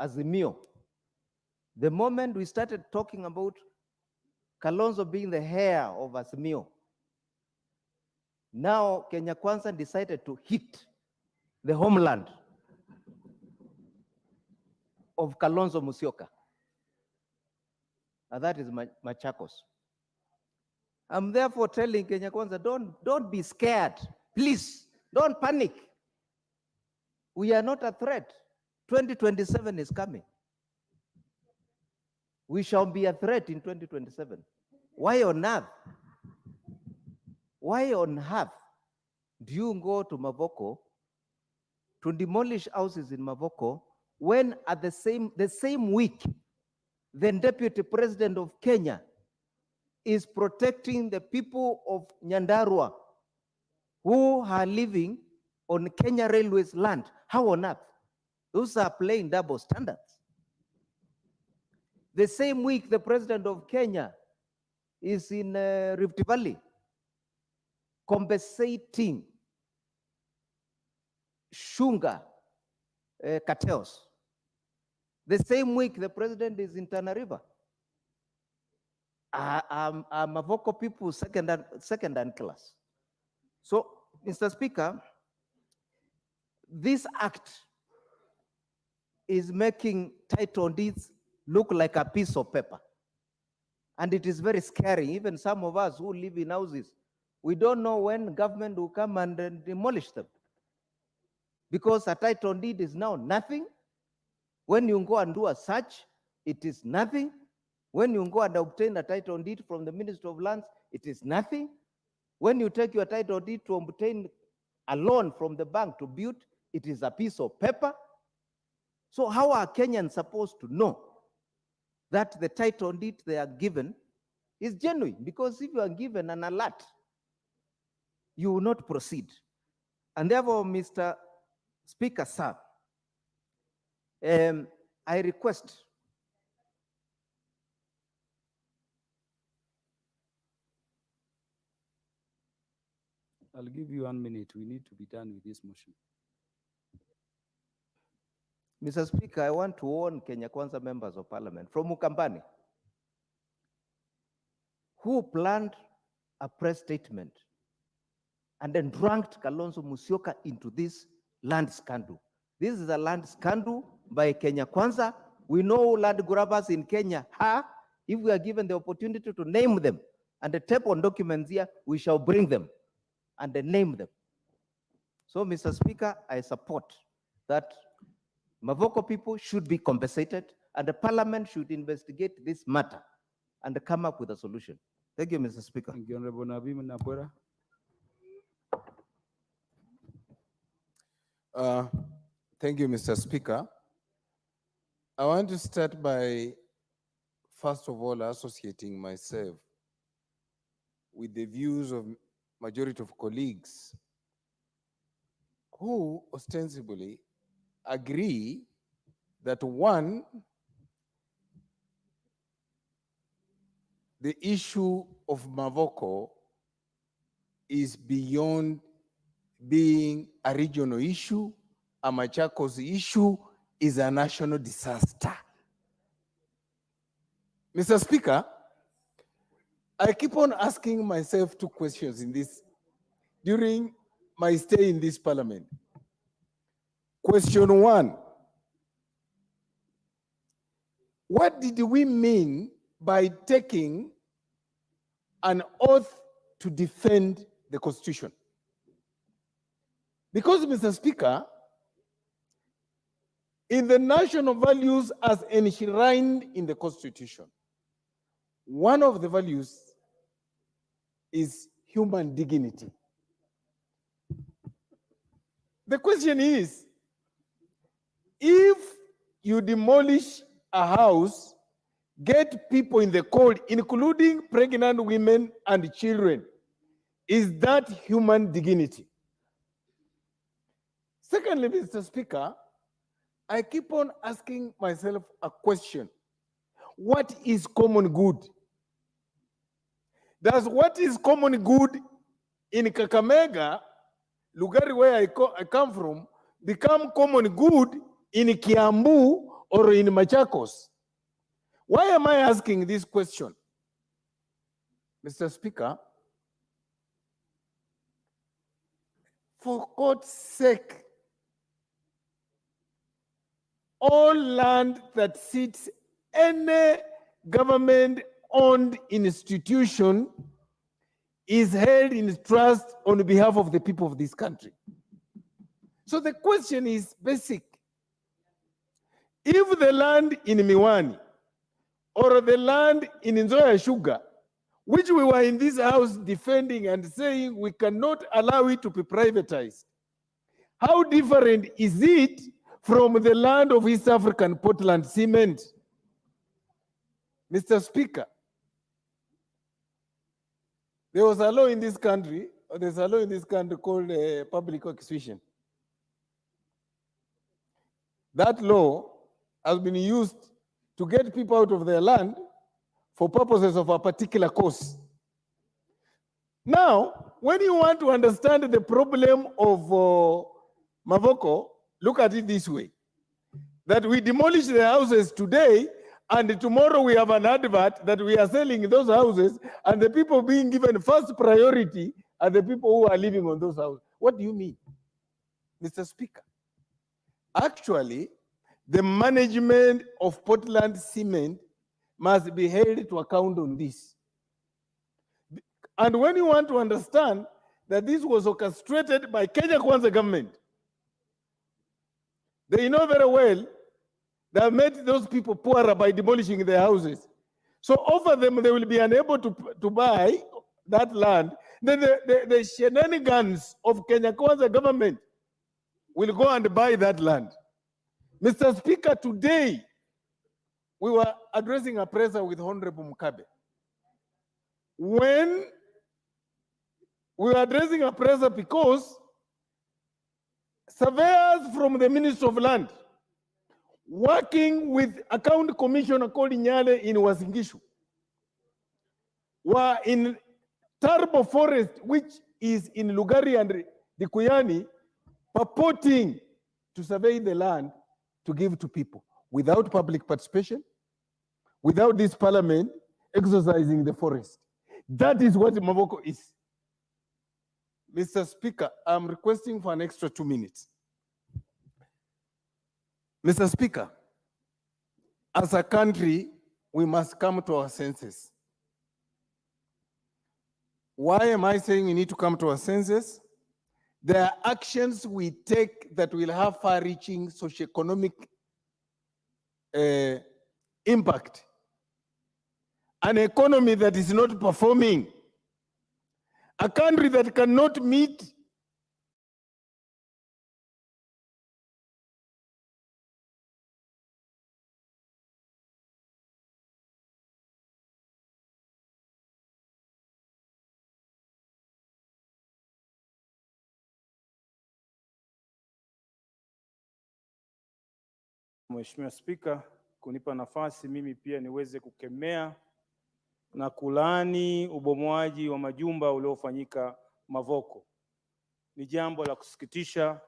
Azimio. The moment we started talking about Kalonzo being the heir of Azimio, now Kenya Kwanza decided to hit the homeland of Kalonzo Musyoka. And that is Machakos. I'm therefore telling Kenya Kwanza, don't be scared. Please, don't panic. We are not a threat. 2027 is coming. We shall be a threat in 2027. Why on earth? Why on earth do you go to Mavoko to demolish houses in Mavoko when at the same week, the Deputy President of Kenya is protecting the people of Nyandarua who are living on Kenya Railways land? How on earth? Those are playing double standards. The same week, the President of Kenya is in Rift Valley compensating Shunga cartels. The same week, the President is in Tana River. Mavoko people second and class. So, Mr. Speaker, this act is making title deeds look like a piece of paper. And it is very scary. Even some of us who live in houses, we don't know when government will come and demolish them. Because a title deed is now nothing. When you go and do a search, it is nothing. When you go and obtain a title deed from the Ministry of Lands, it is nothing. When you take your title deed to obtain a loan from the bank to build, it is a piece of paper. So how are Kenyans supposed to know that the title deed they are given is genuine? Because if you are given an alert, you will not proceed. And therefore, Mr. Speaker, sir, I request I'll give you 1 minute. We need to be done with this motion. Mr. Speaker, I want to warn Kenya Kwanza members of parliament from Ukambani who planned a press statement and then dragged Kalonzo Musyoka into this land scandal. This is a land scandal by Kenya Kwanza. We know land grabbers in Kenya are. If we are given the opportunity to name them and the tape on documents here, we shall bring them and then name them. So, Mr. Speaker, I support that Mavoko people should be compensated and the parliament should investigate this matter and come up with a solution. Thank you, Mr. Speaker. Thank you, Honorable Nabim Nabwera. Thank you, Mr. Speaker. I want to start by, first of all, associating myself with the views of majority of colleagues who ostensibly agree that one, the issue of Mavoko is beyond being a regional issue. A Machakos issue is a national disaster. Mr. Speaker, I keep on asking myself two questions during my stay in this parliament. Question one, what did we mean by taking an oath to defend the Constitution? Because, Mr. Speaker, in the national values as enshrined in the Constitution, one of the values is human dignity. The question is, if you demolish a house, get people in the cold, including pregnant women and children, is that human dignity? Secondly, Mr. Speaker, I keep on asking myself a question. What is common good? Does what is common good in Kakamega, Lugari where I come from, become common good in Kiambu or in Machakos. Why am I asking this question? Mr. Speaker, for God's sake, all land that sits any government-owned institution is held in trust on behalf of the people of this country. So the question is basic. If the land in Miwani or the land in Nzoia Sugar, which we were in this house defending and saying we cannot allow it to be privatized, how different is it from the land of East African Portland Cement? Mr. Speaker, there was a law in this country, or there's a law in this country called public acquisition. That law has been used to get people out of their land for purposes of a particular cause. Now, when you want to understand the problem of Mavoko, look at it this way, that we demolish the houses today, and tomorrow we have an advert that we are selling those houses, and the people being given first priority are the people who are living on those houses. What do you mean, Mr. Speaker? Actually, the management of Portland Cement must be held to account on this. And when you want to understand that this was orchestrated by Kenya Kwanza government, they know very well they have made those people poorer by demolishing their houses. So over them, they will be unable to buy that land. Then the shenanigans of Kenya Kwanza government will go and buy that land. Mr. Speaker, today, we were addressing a presser with Honorable Mukabe. When we were addressing a presser because surveyors from the Ministry of Land, working with Account Commissioner called Nyale in Wasingishu, were in Turbo Forest, which is in Lugari and Dikuyani, purporting to survey the land to give to people without public participation, without this parliament exercising the forest. That is what Mavoko is. Mr. Speaker, I'm requesting for an extra 2 minutes. Mr. Speaker, as a country, we must come to our senses. Why am I saying we need to come to our senses? There are actions we take that will have far-reaching socioeconomic impact. An economy that is not performing, a country that cannot meet Mheshimiwa Spika, kunipa nafasi mimi pia niweze kukemea na kulaani ubomoaji wa majumba uliofanyika Mavoko. Ni jambo la kusikitisha,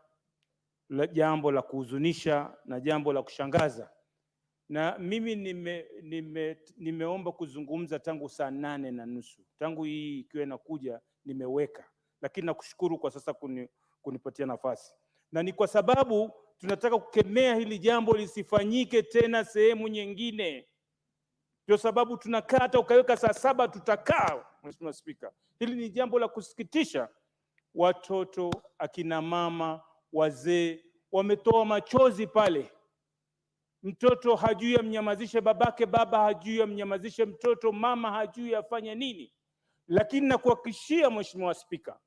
jambo la kuhuzunisha na jambo la kushangaza. Na mimi nimeomba kuzungumza tangu saa 8:30. Tangu hii ikiwa inakuja nimeweka. Lakini nakushukuru kwa sasa kunipatia nafasi. Na ni kwa sababu tunataka kukemea hili jambo lisifanyike tena sehemu nyingine. Ndio sababu tunakata ukaweka saa 7 tutakaa, Mheshimiwa Spika. Hili ni jambo la kusikitisha. Watoto, akina mama, wazee wametoa machozi pale. Mtoto hajui amnyamazishe babake, baba hajui amnyamazishe mtoto, mama hajui afanye nini. Lakini nakuhakikishia Mheshimiwa Spika,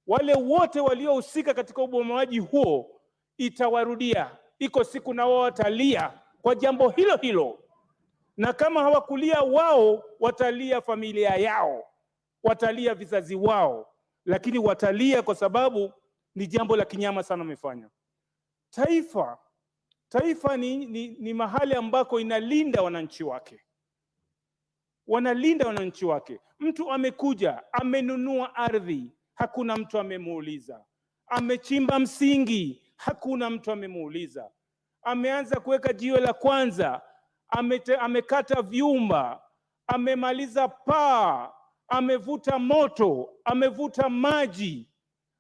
wale wote waliohusika katika ubomoaji huo itawarudia. Iko siku na wao watalia kwa jambo hilo hilo. Na kama hawakulia wao, watalia familia yao, watalia vizazi wao, lakini watalia kwa sababu ni jambo la kinyama sana wamefanya. Taifa ni mahali ambako inalinda wananchi wake. Wanalinda wananchi wake. Mtu amekuja, amenunua ardhi, hakuna mtu amemuuliza. Amechimba msingi, hakuna mtu amemuuliza. ameanza kuweka jiwe la kwanza, amekata vyumba, amemaliza paa, amevuta moto, amevuta maji,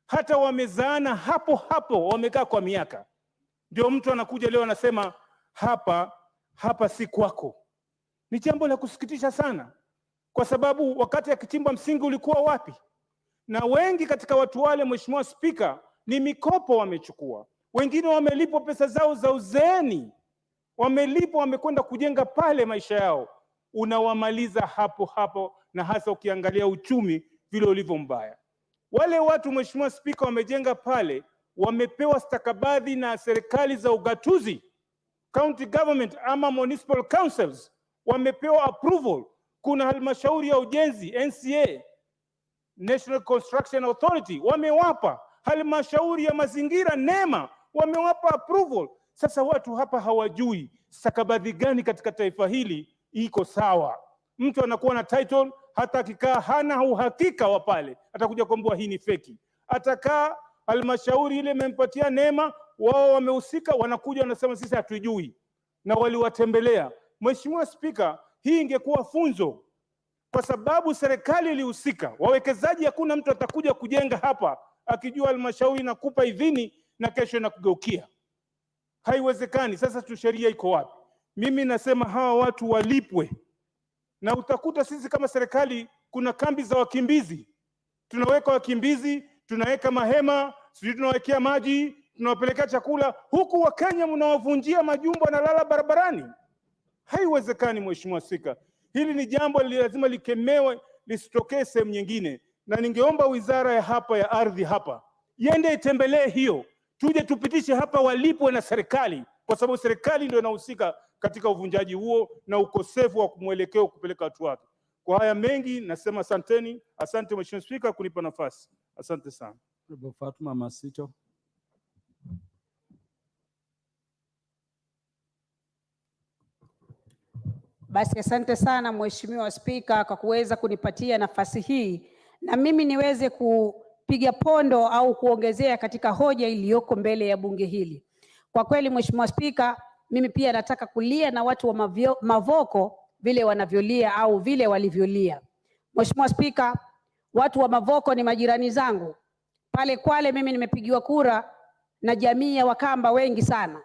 hata wamezaana hapo hapo, wamekaa kwa miaka. Ndio mtu anakuja leo anasema hapa si kwako. Ni jambo la kusikitisha sana, kwa sababu wakati akichimba msingi ulikuwa wapi? Na wengi katika watu wale, Mheshimiwa Spika, ni mikopo wamechukua. Wengine wamelipwa pesa zao za uzeeni, wamelipwa, wamekwenda kujenga pale maisha yao. Unawamaliza hapo hapo, na hasa ukiangalia uchumi vile ulivyo mbaya. Wale watu, Mheshimiwa Spika, wamejenga pale, wamepewa stakabadhi na serikali za ugatuzi, county government ama municipal councils, wamepewa approval. Kuna halmashauri ya ujenzi NCA, National Construction Authority, wamewapa. Halmashauri ya mazingira NEMA wamewapa approval. Sasa watu hapa hawajui stakabadhi gani katika taifa hili iko sawa. Mtu anakuwa na title, hata akikaa hana uhakika wa pale, atakuja kuambiwa hii ni feki. Atakaa halmashauri ile imempatia NEMA, wao wamehusika, wanakuja wanasema sisi hatujui, na waliwatembelea. Mheshimiwa Spika, hii ingekuwa funzo, kwa sababu serikali ilihusika. Wawekezaji, hakuna mtu atakuja kujenga hapa akijua halmashauri inakupa idhini na kesho inakugeukia. Haiwezekani. Sasa tu sheria iko wapi? Mimi nasema hawa watu walipwe, na utakuta sisi kama serikali kuna kambi za wakimbizi, tunaweka wakimbizi, tunaweka mahema, sisi tunawekea maji, tunawapelekea chakula, huku Wakenya mnawavunjia majumba na lala barabarani. Haiwezekani Mheshimiwa Spika. Hili ni jambo lazima likemewe, lisitokee sehemu nyingine, na ningeomba wizara ya hapa ya ardhi hapa iende itembelee hiyo, tuje tupitishe hapa, walipwe na serikali, kwa sababu serikali ndio inahusika katika uvunjaji huo na ukosefu wa mwelekeo kupeleka watu wake. Kwa haya mengi nasema asanteni. Asante Mheshimiwa Spika kunipa nafasi. Asante sana. Fatuma Masito. Basi asante sana Mheshimiwa Spika kwa kuweza kunipatia nafasi hii, na mimi niweze kupiga pondo au kuongezea katika hoja iliyoko mbele ya bunge hili. Kwa kweli Mheshimiwa Spika, mimi pia nataka kulia na watu wa Mavoko vile wanavyolia au vile walivyolia. Mheshimiwa Spika, watu wa Mavoko ni majirani zangu. Pale Kwale mimi nimepigiwa kura na jamii ya Wakamba wengi sana,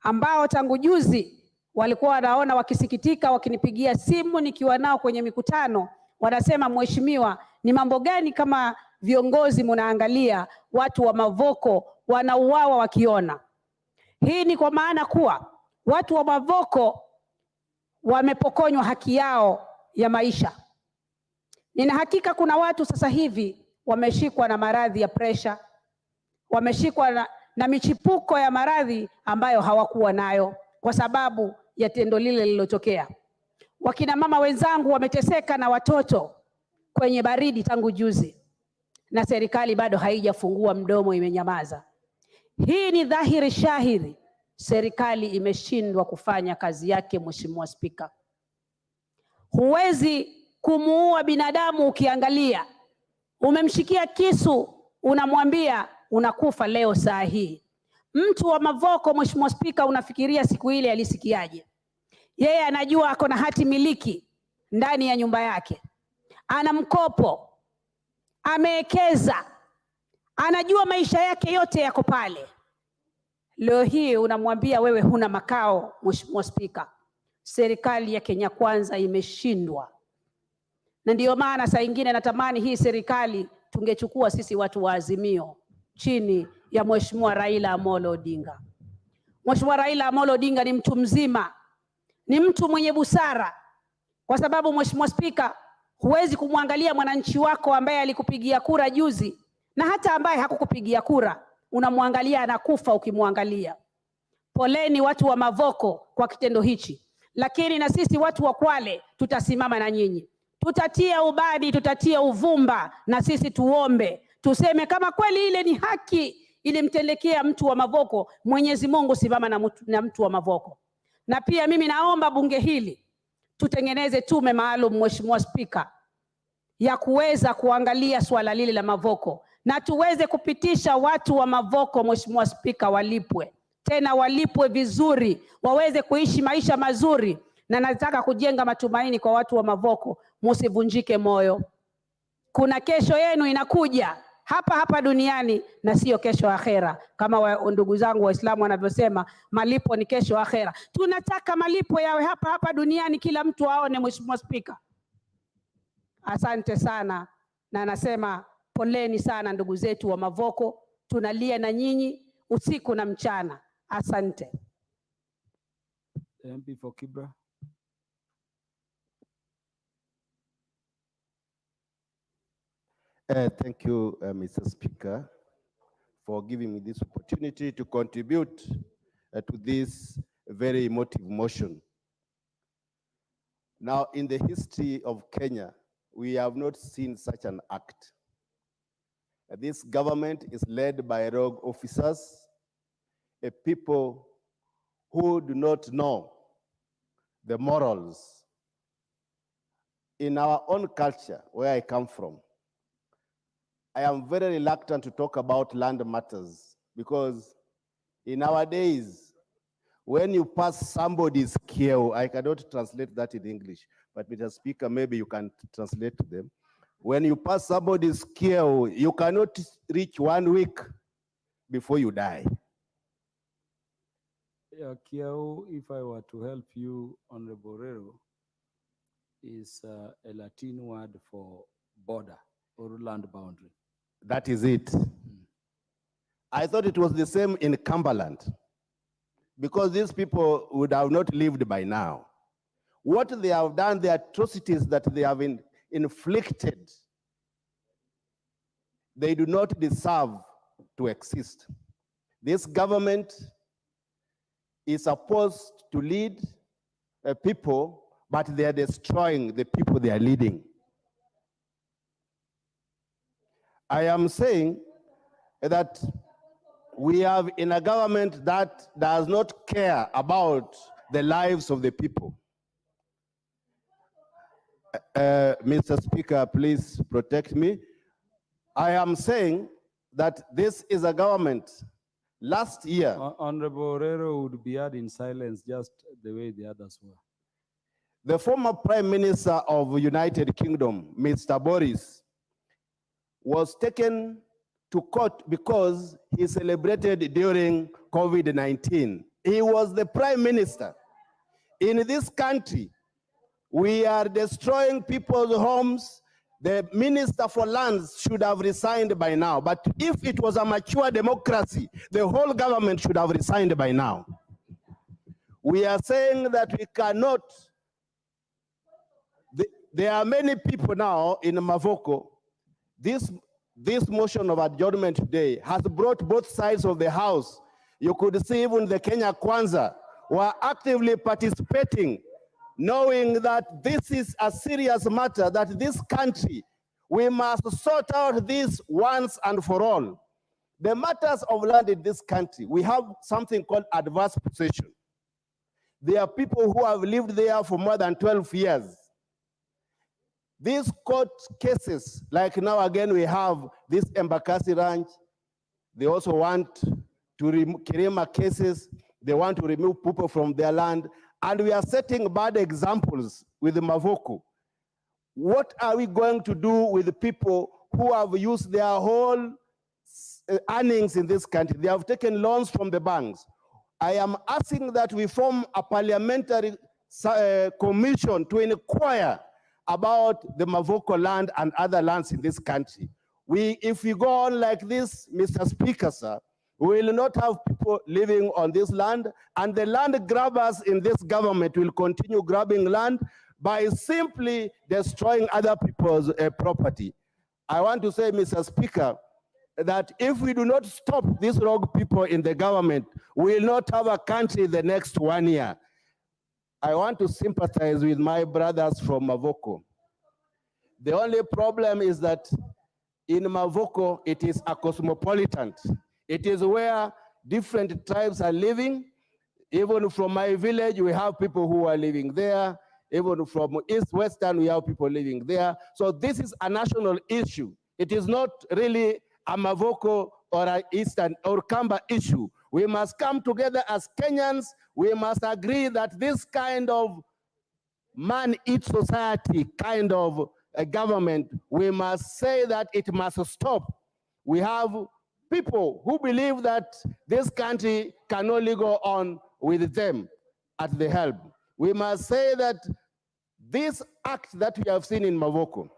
ambao tangu juzi walikuwa wanaona wakisikitika, wakinipigia simu nikiwa nao kwenye mikutano, wanasema Mheshimiwa, ni mambo gani kama viongozi mnaangalia watu wa Mavoko wanauawa wakiona? Hii ni kwa maana kuwa watu wa Mavoko wamepokonywa haki yao ya maisha. Nina hakika kuna watu sasa hivi wameshikwa na maradhi ya presha, wameshikwa na michipuko ya maradhi ambayo hawakuwa nayo kwa sababu ya tendo lile lililotokea. Wakina mama wenzangu wameteseka na watoto kwenye baridi tangu juzi, na serikali bado haijafungua mdomo, imenyamaza. Hii ni dhahiri shahiri serikali imeshindwa kufanya kazi yake. Mheshimiwa Spika, huwezi kumuua binadamu ukiangalia. Umemshikia kisu, unamwambia unakufa leo saa hii. Mtu wa Mavoko, Mheshimiwa Spika, unafikiria siku ile alisikiaje? Yeye anajua ako na hati miliki ndani ya nyumba yake, ana mkopo, amewekeza, anajua maisha yake yote yako pale. Leo hii unamwambia wewe huna makao. Mheshimiwa Spika, serikali ya Kenya Kwanza imeshindwa, na ndiyo maana saa ingine natamani hii serikali tungechukua sisi watu wa Azimio chini ya Mheshimiwa Raila Amolo Odinga. Mheshimiwa Raila Amolo Odinga ni mtu mzima, ni mtu mwenye busara, kwa sababu Mheshimiwa Spika, huwezi kumwangalia mwananchi wako ambaye alikupigia kura juzi na hata ambaye hakukupigia kura, unamwangalia anakufa ukimwangalia. Poleni watu wa Mavoko kwa kitendo hichi, lakini na sisi watu wa Kwale tutasimama na nyinyi, tutatia ubadi, tutatia uvumba, na sisi tuombe, tuseme kama kweli ile ni haki ilimtelekea mtu wa Mavoko, Mwenyezi Mungu simama na mtu wa Mavoko. Na pia mimi naomba bunge hili tutengeneze tume maalum, Mheshimiwa Spika, ya kuweza kuangalia swala lile la Mavoko, na tuweze kupitisha watu wa Mavoko, Mheshimiwa Spika, walipwe. tena walipwe vizuri, waweze kuishi maisha mazuri. Na nataka kujenga matumaini kwa watu wa Mavoko, musivunjike moyo. Kuna kesho yenu inakuja hapa hapa duniani na sio kesho akhera, kama ndugu zangu Waislamu wanavyosema, malipo ni kesho akhera. Tunataka malipo yawe hapa hapa duniani, kila mtu aone. Mheshimiwa Spika, asante sana, na nasema poleni sana ndugu zetu wa Mavoko, tunalia na nyinyi usiku na mchana. Asante. MP for Kibra. Thank you, Mr. Speaker, for giving me this opportunity to contribute to this very emotive motion. Now, in the history of Kenya, we have not seen such an act. This government is led by rogue officers, a people who do not know the morals. In our own culture, where I come from, I am very reluctant to talk about land matters because in our days, when you pass somebody's kill, I cannot translate that in English, but Mr. Speaker, maybe you can translate to them. When you pass somebody's kill, you cannot reach 1 week before you die. Yeah, Kiau, if I were to help you, Honorable Rero, is a Latin word for border or land boundary. That is it. I thought it was the same in Cumberland, because these people would have not lived by now. What they have done, the atrocities that they have inflicted, they do not deserve to exist. This government is supposed to lead people, but they are destroying the people they are leading. I am saying that we have in a government that does not care about the lives of the people. Mr. Speaker, please protect me. I am saying that this is a government. Last year, Honorable Rero would be heard in silence just the way the others were. the former Prime Minister of the United Kingdom, Mr. Boris, was taken to court because he celebrated during COVID-19. He was the Prime Minister. In this country, we are destroying people's homes. The Minister for Lands should have resigned by now. But if it was a mature democracy, the whole government should have resigned by now. We are saying that we cannot. There are many people now in Mavoko. This motion of adjournment today has brought both sides of the house. You could see even the Kenya Kwanza were actively participating, knowing that this is a serious matter, that this country, we must sort out this once and for all. The matters of land in this country, we have something called adverse possession. There are people who have lived there for more than 12 years. These court cases, like now again we have this Embakasi Ranch, they also want to remove Kirima cases, they want to remove people from their land, and we are setting bad examples with the Mavoko. What are we going to do with the people who have used their whole earnings in this country? They have taken loans from the banks. I am asking that we form a parliamentary commission to inquire about the Mavoko land and other lands in this country. If we go on like this, Mr. Speaker, sir, we will not have people living on this land, and the land grabbers in this government will continue grabbing land by simply destroying other people's property. I want to say, Mr. Speaker, that if we do not stop these rogue people in the government, we will not have a country the next 1 year. I want to sympathize with my brothers from Mavoko. The only problem is that in Mavoko, it is a cosmopolitan. It is where different tribes are living. Even from my village, we have people who are living there. Even from East Western, we have people living there. So this is a national issue. It is not really a Mavoko or an Eastern or Kamba issue. We must come together as Kenyans. We must agree that this kind of man-eat society kind of a government, we must say that it must stop. We have people who believe that this country can only go on with them at the helm. We must say that this act that we have seen in Mavoko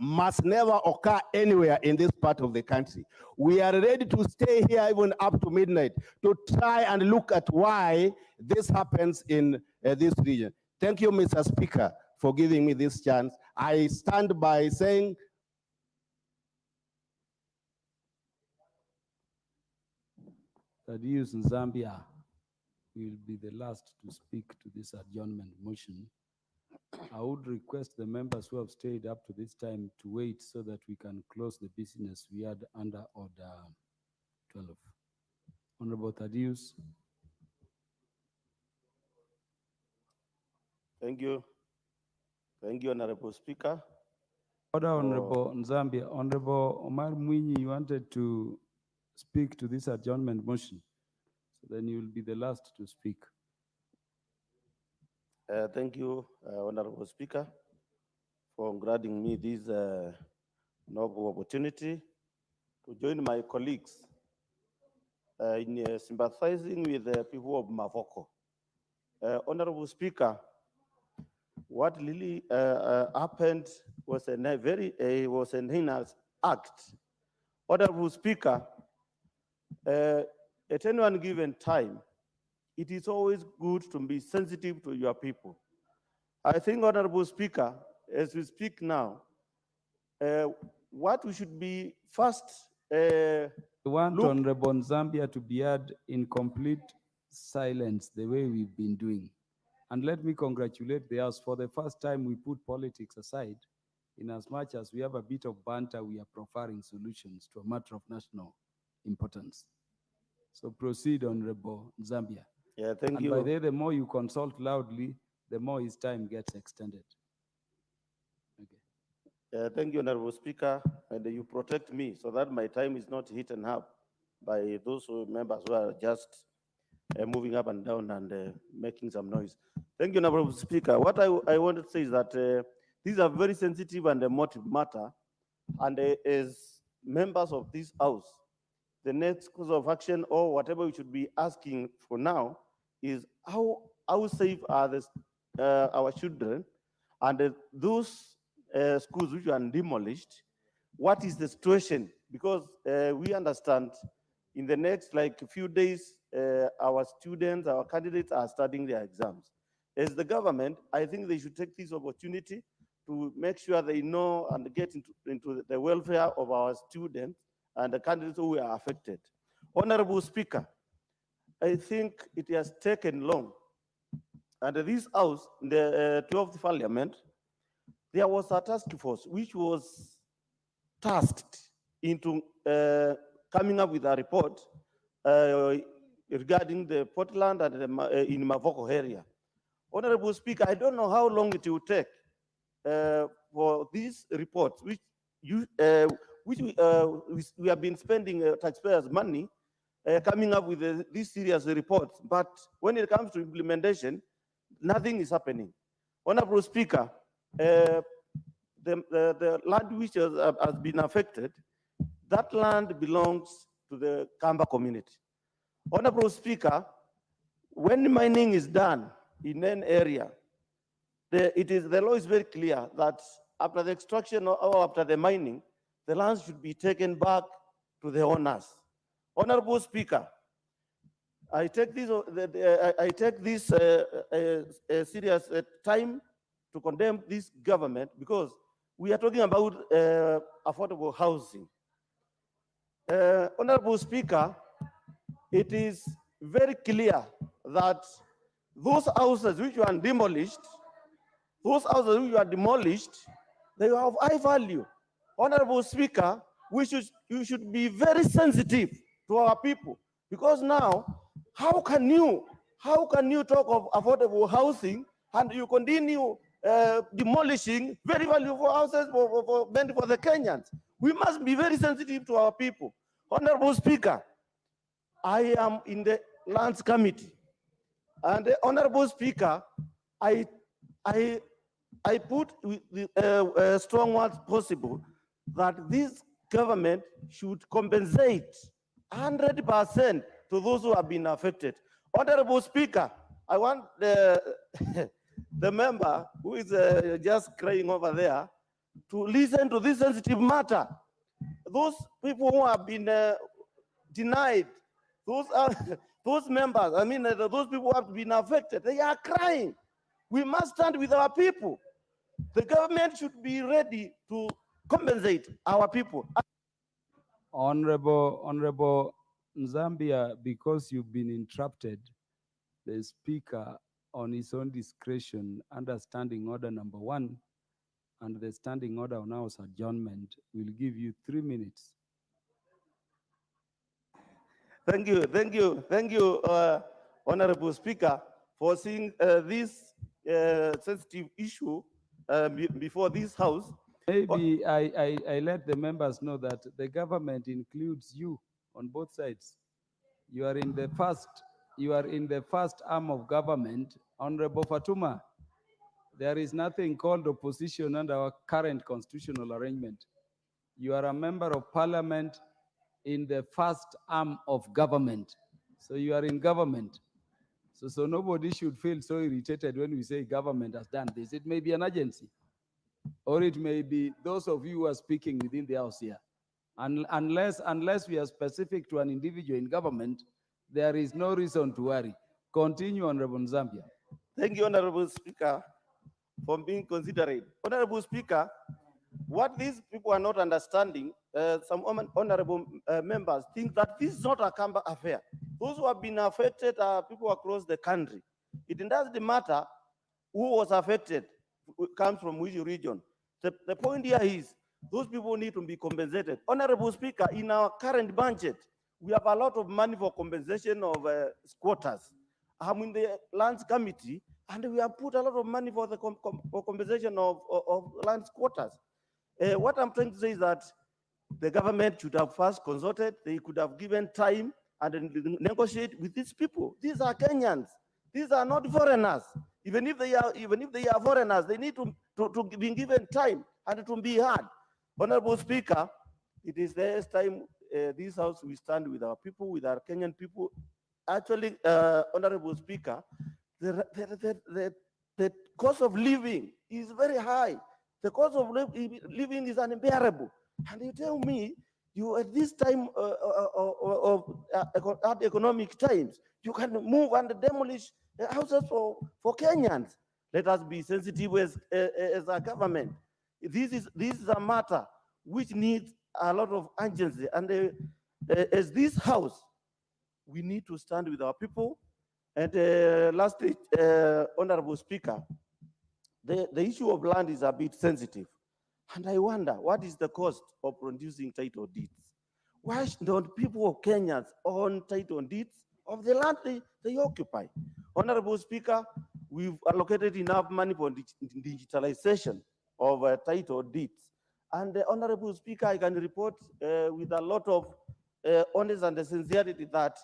must never occur anywhere in this part of the country. We are ready to stay here even up to midnight to try and look at why this happens in this region. Thank you, Mr. Speaker, for giving me this chance. I stand by saying Thaddeus in Zambia will be the last to speak to this adjournment motion. I would request the members who have stayed up to this time to wait so that we can close the business we had under order 12. Honorable Thaddeus. Thank you. Thank you, Honorable Speaker. Order, Honorable Zambia. Honorable Omar Mwinyi, you wanted to speak to this adjournment motion. So then you will be the last to speak. Thank you, Honorable Speaker, for granting me this noble opportunity to join my colleagues in sympathizing with the people of Mavoko. Honorable Speaker, what really happened was was an heinous act. Honorable Speaker, at any one given time, it is always good to be sensitive to your people. I think, Honorable Speaker, as we speak now, what we should be first. We want Honorable Zambia to be heard in complete silence, the way we've been doing. And let me congratulate the House. For the first time, we put politics aside. In as much as we have a bit of banter, we are proffering solutions to a matter of national importance. So proceed, Honorable Zambia. Yeah, thank and you. By the more you consult loudly, the more his time gets extended. Okay. Thank you, Honorable Speaker, and you protect me so that my time is not eaten up by those members who are just moving up and down and making some noise. Thank you, Honorable Speaker. What I want to say is that these are very sensitive and emotive matter, and as members of this House, the next course of action or whatever we should be asking for now is how safe are our children, and those schools which are demolished, what is the situation? Because we understand in the next few days, our students, our candidates are starting their exams. As the government, I think they should take this opportunity to make sure they know and get into the welfare of our students and the candidates who are affected. Honorable Speaker, I think it has taken long. And this House, the 12th Parliament, there was a task force which was tasked into coming up with a report regarding the Portland and in Mavoko area. Honorable Speaker, I don't know how long it will take for these reports, which we have been spending taxpayers' money coming up with these serious reports. But when it comes to implementation, nothing is happening. Honorable Speaker, the land which has been affected, that land belongs to the Kamba community. Honorable Speaker, when mining is done in an area, the law is very clear that after the extraction or after the mining, the land should be taken back to the owners. Honorable Speaker, I take this serious time to condemn this government because we are talking about affordable housing. Honorable Speaker, it is very clear that those houses which were demolished, they have high value. Honorable Speaker, you should be very sensitive to our people, because now, how can you talk of affordable housing and you continue demolishing very valuable houses meant for the Kenyans? We must be very sensitive to our people. Honorable Speaker, I am in the lands committee. And the Honorable Speaker, I put with the strong words possible that this government should compensate 100% to those who have been affected. Honorable Speaker, I want the, the member who is just crying over there to listen to this sensitive matter. Those people who have been denied, those are those members, I mean, those people who have been affected, they are crying. We must stand with our people. The government should be ready to compensate our people. Honorable Zambia, because you've been interrupted, the Speaker, on his own discretion, under Standing Order number 1 and the Standing Order on House adjournment, will give you 3 minutes. Thank you, Honorable Speaker, for seeing this sensitive issue before this House. Maybe I let the members know that the government includes you on both sides. You are in the first arm of government, Honorable Fatuma. There is nothing called opposition under our current constitutional arrangement. You are a member of parliament in the first arm of government. So you are in government. So nobody should feel so irritated when we say government has done this. It may be an agency, or it may be those of you who are speaking within the House here. And unless we are specific to an individual in government, there is no reason to worry. Continue, Honorable Zambia. Thank you, Honorable Speaker, for being considerate. Honorable Speaker, what these people are not understanding, some honorable members think that this is not a Kamba affair. Those who have been affected are people across the country. It doesn't matter who was affected, comes from which region. The point here is those people need to be compensated. Honorable Speaker, in our current budget, we have a lot of money for compensation of squatters. I'm in the lands committee, and we have put a lot of money for the for compensation of land squatters. What I'm trying to say is that the government should have first consulted. They could have given time and negotiate with these people. These are Kenyans. These are not foreigners. Even if they are foreigners, they need to be given time and to be heard. Honorable Speaker, it is the time this House we stand with our people, with our Kenyan people. Actually, Honorable Speaker, the cost of living is very high. The cost of living is unbearable. And you tell me, you at this time of economic times, you can move and demolish houses for Kenyans. Let us be sensitive as a government. This is a matter which needs a lot of urgency. And as this House, we need to stand with our people. And lastly, Honorable Speaker, the issue of land is a bit sensitive. And I wonder, what is the cost of producing title deeds? Why don't people of Kenyans own title deeds of the land they occupy? Honorable Speaker, we've allocated enough money for digitalization of title deeds. And Honorable Speaker, I can report with a lot of honesty and sincerity that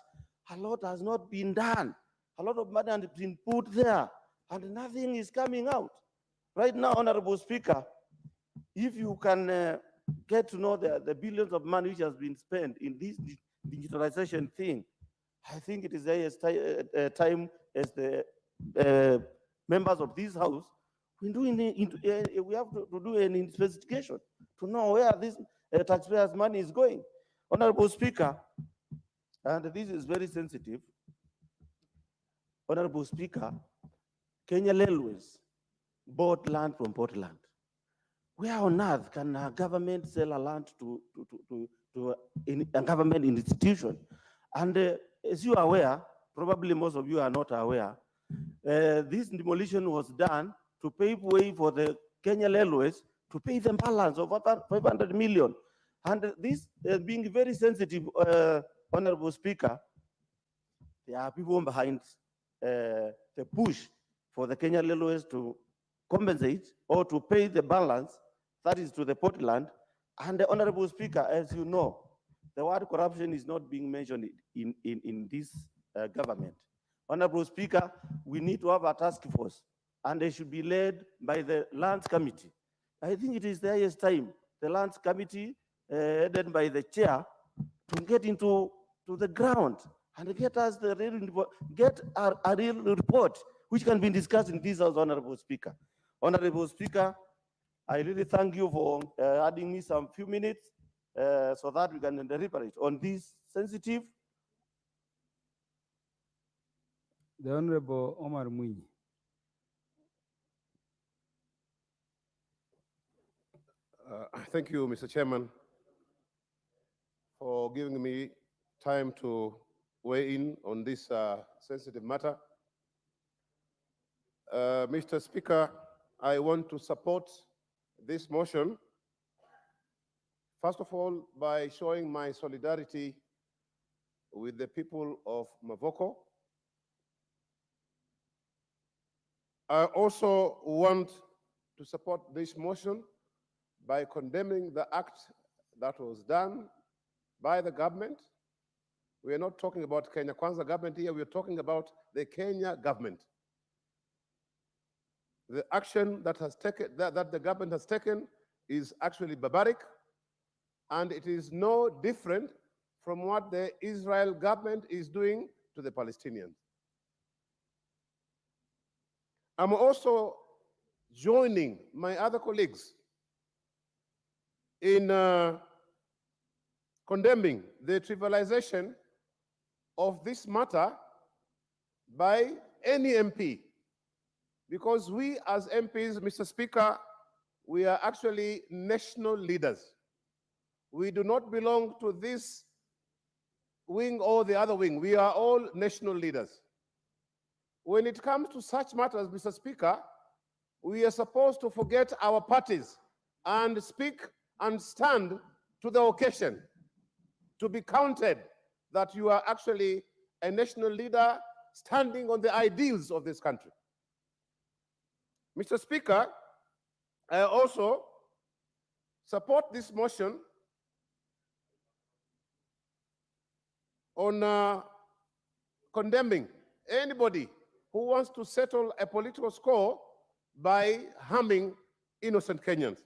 a lot has not been done. A lot of money has been put there, and nothing is coming out. Right now, Honorable Speaker, if you can get to know the billions of money which has been spent in this digitalization thing, I think it is the time as the members of this House, we have to do an investigation to know where this taxpayers' money is going. Honorable Speaker, and this is very sensitive. Honorable Speaker, Kenya Railways bought land from Portland. Where on earth can a government sell a land to a government institution? And as you are aware, probably most of you are not aware, this demolition was done to pave way for the Kenya Railways to pay the balance of about 500 million. And this being very sensitive, Honorable Speaker, there are people behind the push for the Kenya Railways to compensate or to pay the balance, that is to the Portland. And the Honorable Speaker, as you know, the word corruption is not being mentioned in this government. Honorable Speaker, we need to have a task force, and they should be led by the Lands Committee. I think it is the highest time the Lands Committee, headed by the chair, to get into the ground and get us the real report, get a real report which can be discussed in this House, Honorable Speaker. Honorable Speaker, I really thank you for adding me some few minutes so that we can deliberate on this sensitive. The Honorable Omar Mwinyi. Thank you, Mr. Chairman, for giving me time to weigh in on this sensitive matter. Mr. Speaker, I want to support this motion, first of all, by showing my solidarity with the people of Mavoko. I also want to support this motion by condemning the act that was done by the government. We are not talking about Kenya Kwanza government here, we are talking about the Kenya government. The action that the government has taken is actually barbaric, and it is no different from what the Israel government is doing to the Palestinians. I'm also joining my other colleagues in condemning the trivialization of this matter by any MP, because we as MPs, Mr. Speaker, we are actually national leaders. We do not belong to this wing or the other wing. We are all national leaders. When it comes to such matters, Mr. Speaker, we are supposed to forget our parties and speak and stand to the occasion, to be counted that you are actually a national leader standing on the ideals of this country. Mr. Speaker, I also support this motion on condemning anybody who wants to settle a political score by harming innocent Kenyans.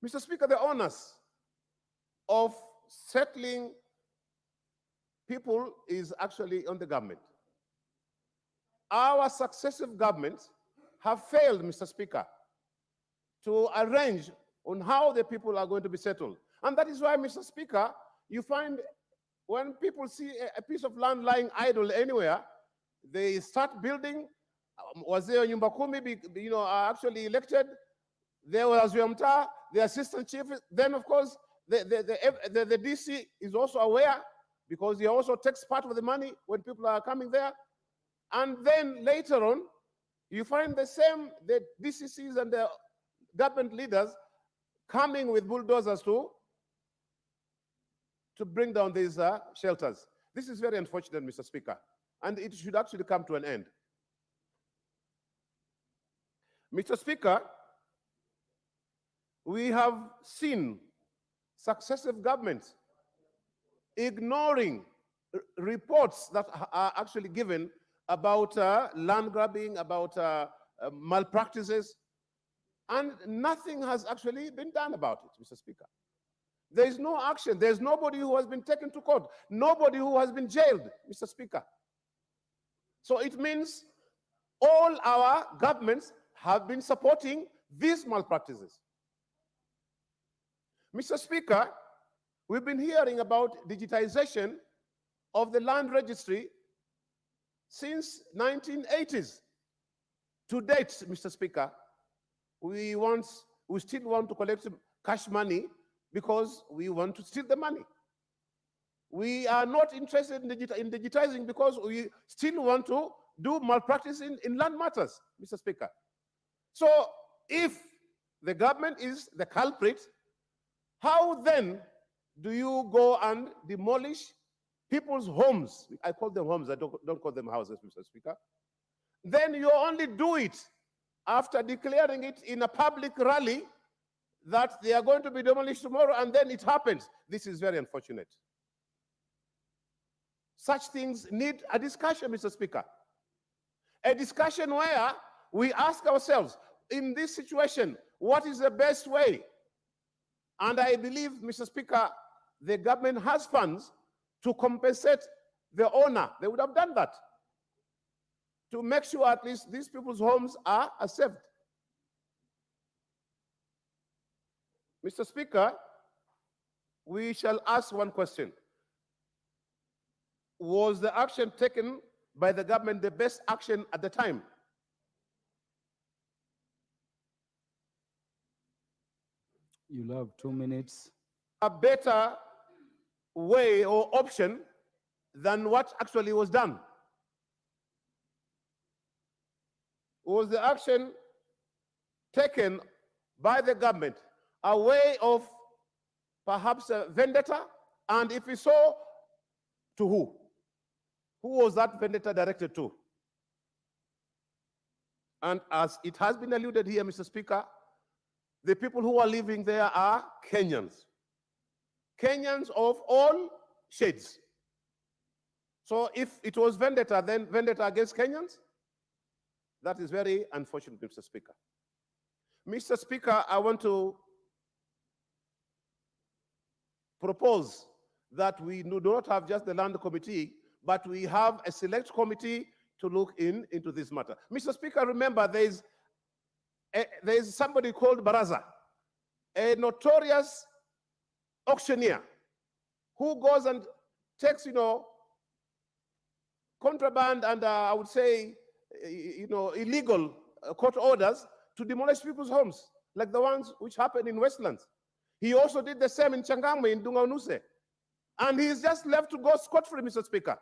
Mr. Speaker, the onus of settling people is actually on the government. Our successive governments have failed, Mr. Speaker, to arrange on how the people are going to be settled. And that is why, Mr. Speaker, you find when people see a piece of land lying idle anywhere, they start building. Wazee Nyumba Kumi, are actually elected. There was Yamta, the assistant chief. Then, of course, the DC is also aware, because he also takes part of the money when people are coming there. And then later on, you find the DCCs and the government leaders coming with bulldozers to bring down these shelters. This is very unfortunate, Mr. Speaker, and it should actually come to an end. Mr. Speaker, we have seen successive governments ignoring reports that are actually given about land grabbing, about malpractices, and nothing has actually been done about it, Mr. Speaker. There is no action. There's nobody who has been taken to court, nobody who has been jailed, Mr. Speaker. So it means all our governments have been supporting these malpractices. Mr. Speaker, we've been hearing about digitization of the land registry since 1980s. To date, Mr. Speaker, we still want to collect cash money because we want to steal the money. We are not interested in digitizing because we still want to do malpractice in land matters, Mr. Speaker. So if the government is the culprit, how then do you go and demolish people's homes? I call them homes, I don't call them houses, Mr. Speaker. Then you only do it after declaring it in a public rally that they are going to be demolished tomorrow, and then it happens. This is very unfortunate. Such things need a discussion, Mr. Speaker. A discussion where we ask ourselves, in this situation, what is the best way? And I believe, Mr. Speaker, the government has funds to compensate the owner. They would have done that to make sure at least these people's homes are saved. Mr. Speaker, we shall ask one question. Was the action taken by the government the best action at the time? You'll have 2 minutes. A better way or option than what actually was done? Was the action taken by the government a way of perhaps a vendetta? And if so, to who? Who was that vendetta directed to? And as it has been alluded here, Mr. Speaker, the people who are living there are Kenyans. Kenyans of all shades. So if it was vendetta, then vendetta against Kenyans? That is very unfortunate, Mr. Speaker. Mr. Speaker, I want to propose that we do not have just the land committee, but we have a select committee to look into this matter. Mr. Speaker, remember there is somebody called Baraza, a notorious auctioneer who goes and takes, contraband and I would say, illegal court orders to demolish people's homes, like the ones which happened in Westlands. He also did the same in Changamwe, in Dungaunuse. And he's just left to go scot-free, Mr. Speaker.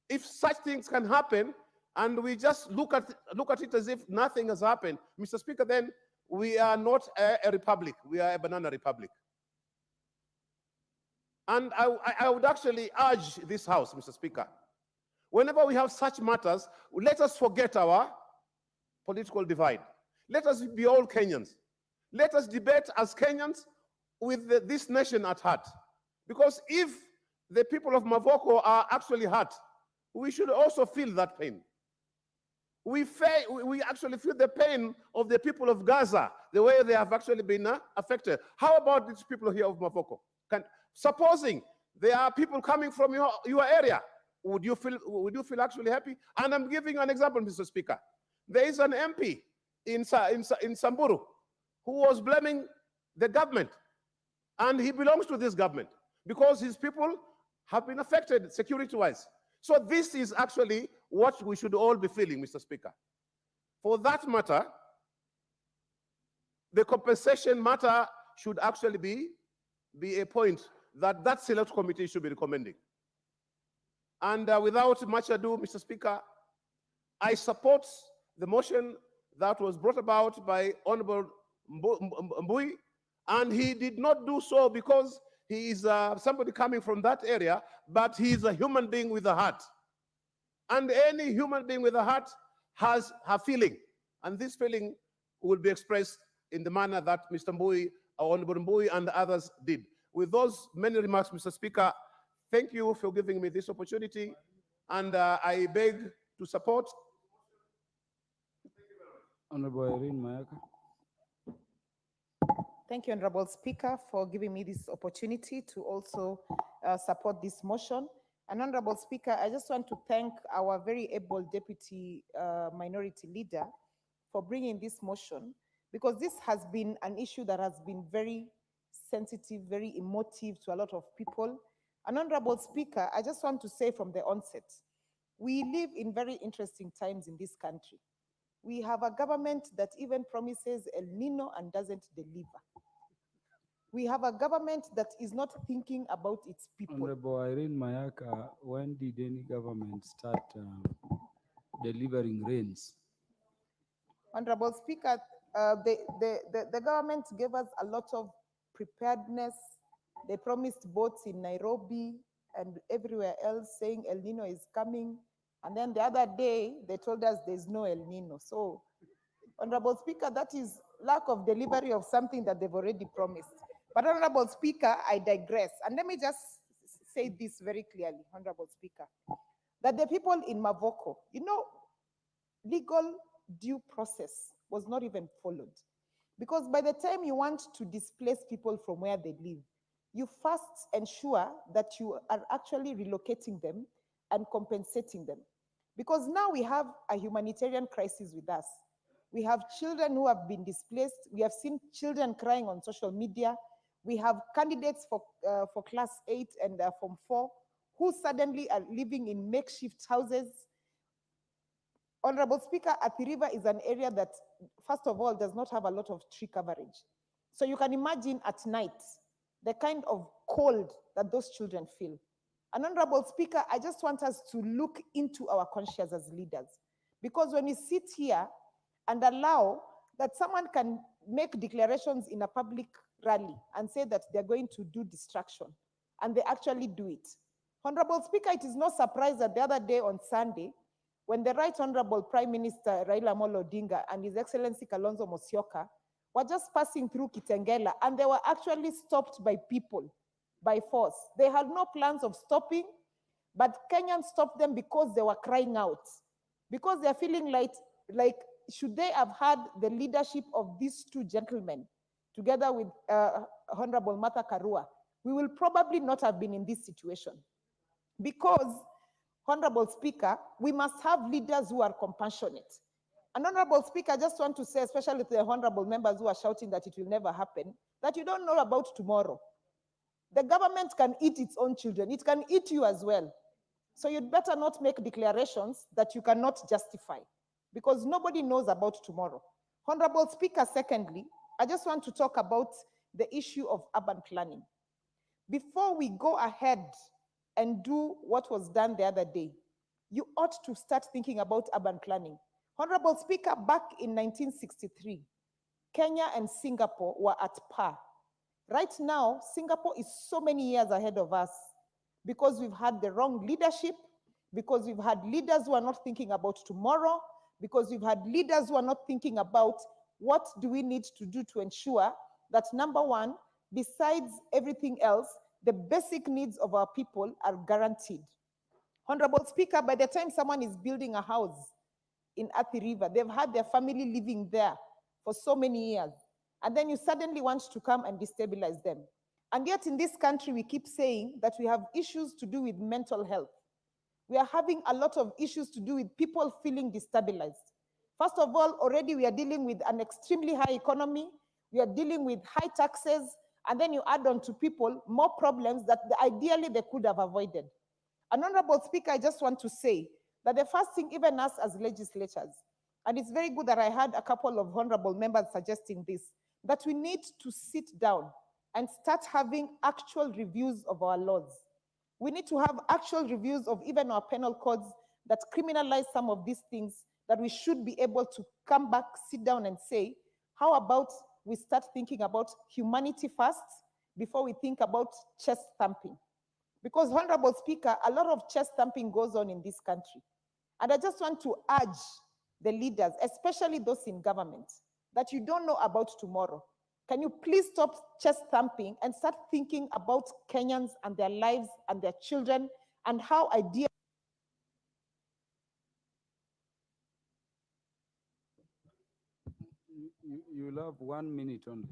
If such things can happen, and we just look at it as if nothing has happened, Mr. Speaker, then we are not a republic. We are a banana republic. And I would actually urge this House, Mr. Speaker, whenever we have such matters, let us forget our political divide. Let us be all Kenyans. Let us debate as Kenyans with this nation at heart. Because if the people of Mavoko are actually hurt, we should also feel that pain. We actually feel the pain of the people of Gaza, the way they have actually been affected. How about these people here of Mavoko? Supposing there are people coming from your area, would you feel actually happy? And I'm giving you an example, Mr. Speaker. There is an MP in Samburu who was blaming the government, and he belongs to this government because his people have been affected security-wise. So this is actually what we should all be feeling, Mr. Speaker. For that matter, the compensation matter should actually be a point that select committee should be recommending. And without much ado, Mr. Speaker, I support the motion that was brought about by Honorable Mbui, and he did not do so because he is somebody coming from that area, but he is a human being with a heart. And any human being with a heart has a feeling, and this feeling will be expressed in the manner that Mr. Mbui, Honorable Mbui, and others did. With those many remarks, Mr. Speaker, thank you for giving me this opportunity, and I beg to support. Honorable Irene Mayaka. Thank you, Honorable Speaker, for giving me this opportunity to also support this motion. And Honorable Speaker, I just want to thank our very able Deputy Minority Leader for bringing this motion, because this has been an issue that has been very sensitive, very emotive to a lot of people. And Honorable Speaker, I just want to say from the onset, we live in very interesting times in this country. We have a government that even promises El Nino and doesn't deliver. We have a government that is not thinking about its people. Honorable Irene Mayaka, when did any government start delivering rains? Honorable Speaker, the government gave us a lot of preparedness. They promised boats in Nairobi and everywhere else saying El Nino is coming. And then the other day, they told us there's no El Nino. So Honorable Speaker, that is lack of delivery of something that they've already promised. But Honorable Speaker, I digress. And let me just say this very clearly, Honorable Speaker, that the people in Mavoko, legal due process was not even followed. Because by the time you want to displace people from where they live, you first ensure that you are actually relocating them and compensating them. Because now we have a humanitarian crisis with us. We have children who have been displaced. We have seen children crying on social media. We have candidates for class 8 and form 4 who suddenly are living in makeshift houses. Honorable Speaker, Athi River is an area that, first of all, does not have a lot of tree coverage. So you can imagine at night the kind of cold that those children feel. And Honorable Speaker, I just want us to look into our conscience as leaders. Because when we sit here and allow that someone can make declarations in a public rally and say that they're going to do distraction, and they actually do it. Honorable Speaker, it is no surprise that the other day on Sunday, when the Right Honorable Prime Minister Raila Amolo Odinga and His Excellency Kalonzo Musyoka were just passing through Kitengela, and they were actually stopped by people by force. They had no plans of stopping, but Kenyans stopped them because they were crying out, because they're feeling like should they have had the leadership of these two gentlemen together with Honorable Martha Karua, we will probably not have been in this situation. Because, Honorable Speaker, we must have leaders who are compassionate. And Honorable Speaker, I just want to say, especially to the honorable members who are shouting that it will never happen, that you don't know about tomorrow. The government can eat its own children. It can eat you as well. So you'd better not make declarations that you cannot justify, because nobody knows about tomorrow. Honorable Speaker, secondly, I just want to talk about the issue of urban planning. Before we go ahead and do what was done the other day, you ought to start thinking about urban planning. Honorable Speaker, back in 1963, Kenya and Singapore were at par. Right now, Singapore is so many years ahead of us because we've had the wrong leadership, because we've had leaders who are not thinking about tomorrow, because we've had leaders who are not thinking about what do we need to do to ensure that, number one, besides everything else, the basic needs of our people are guaranteed. Honorable Speaker, by the time someone is building a house in Athi River, they've had their family living there for so many years. And then you suddenly want to come and destabilize them. And yet in this country, we keep saying that we have issues to do with mental health. We are having a lot of issues to do with people feeling destabilized. First of all, already we are dealing with an extremely high economy. We are dealing with high taxes. And then you add on to people more problems that ideally they could have avoided. And Honorable Speaker, I just want to say that the first thing, even us as legislators, and it's very good that I had a couple of honorable members suggesting this, that we need to sit down and start having actual reviews of our laws. We need to have actual reviews of even our penal codes that criminalize some of these things, that we should be able to come back, sit down and say, how about we start thinking about humanity first before we think about chest thumping? Because, Honorable Speaker, a lot of chest thumping goes on in this country. And I just want to urge the leaders, especially those in government, that you don't know about tomorrow. Can you please stop chest thumping and start thinking about Kenyans and their lives and their children and how ideal. You'll have 1 minute only.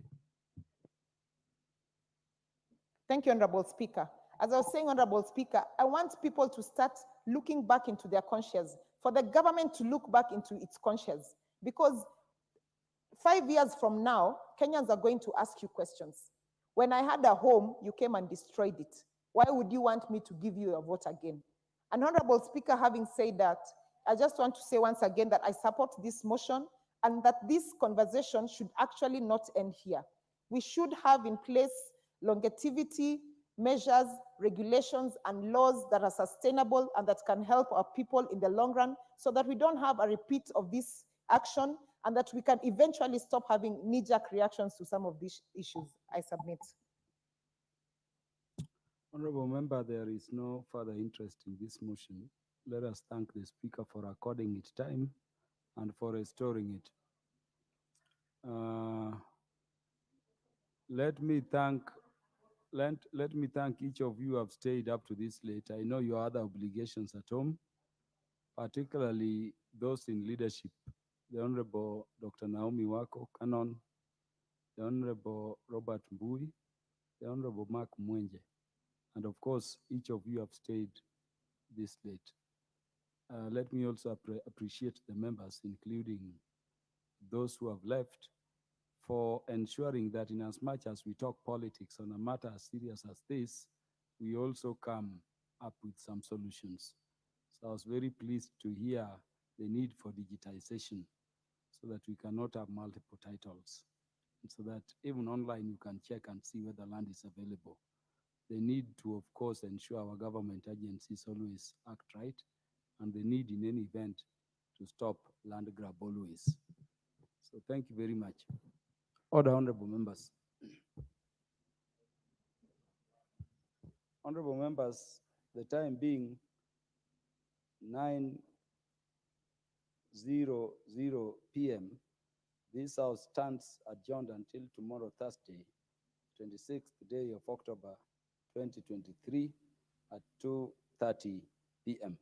Thank you, Honorable Speaker. As I was saying, Honorable Speaker, I want people to start looking back into their conscience, for the government to look back into its conscience, because 5 years from now, Kenyans are going to ask you questions. When I had a home, you came and destroyed it. Why would you want me to give you a vote again? And Honorable Speaker, having said that, I just want to say once again that I support this motion and that this conversation should actually not end here. We should have in place longevity measures, regulations, and laws that are sustainable and that can help our people in the long run, so that we don't have a repeat of this action and that we can eventually stop having knee-jerk reactions to some of these issues. I submit. Honorable Member, there is no further interest in this motion. Let us thank the Speaker for according it time and for restoring it. Let me thank each of you who have stayed up to this late. I know your other obligations at home, particularly those in leadership. The Honorable Dr. Naomi Wako, Canon, the Honorable Robert Mbui, the Honorable Mark Mwenje, and of course, each of you have stayed this late. Let me also appreciate the members, including those who have left, for ensuring that in as much as we talk politics on a matter as serious as this, we also come up with some solutions. So I was very pleased to hear the need for digitization so that we cannot have multiple titles, and so that even online you can check and see whether land is available. The need to, of course, ensure our government agencies always act right, and the need in any event to stop land grab always. So thank you very much. Order, honorable members. Honorable members, the time being 9:00 p.m., this House stands adjourned until tomorrow, Thursday, 26th day of October, 2023 at 2:30 p.m.